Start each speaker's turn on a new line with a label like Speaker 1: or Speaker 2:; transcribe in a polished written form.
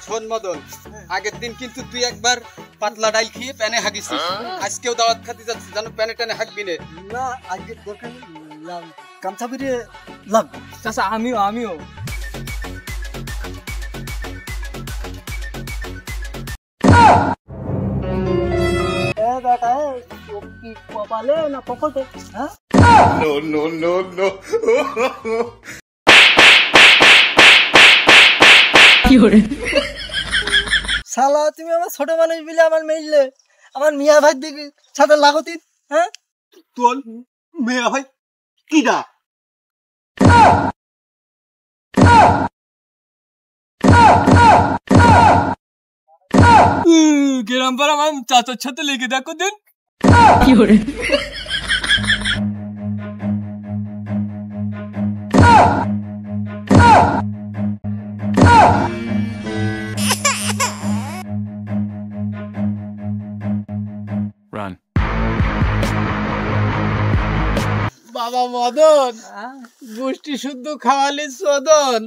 Speaker 1: শোন মদন, আগের দিন কিন্তু তুই একবার পাতলা ডাল খেয়ে প্যানে হাগিছিস। আজকেও দাওয়াত খাতে যাচ্ছিস, জানো প্যানে টানে হাগবি
Speaker 2: না। আজকে দরকার গামছা বেরিয়ে লাগবে।
Speaker 3: চাচা আমিও
Speaker 2: কি কপালে না পকেটে? হ্যাঁ,
Speaker 1: নো।
Speaker 2: শালা তুমি আমার ছোট মানুষ বিলে আমার মেইলে আমার মিয়া ভাই দিকে সাথে লাগতি। হ্যাঁ,
Speaker 1: তোর মেয়া ভাই কিডা?
Speaker 3: গ্রাম পাড়া আমার চাচার সাথে লেগে দেখো দিন।
Speaker 1: বাবা মদন, গোষ্ঠী শুদ্ধ খাওয়ালি চোদন।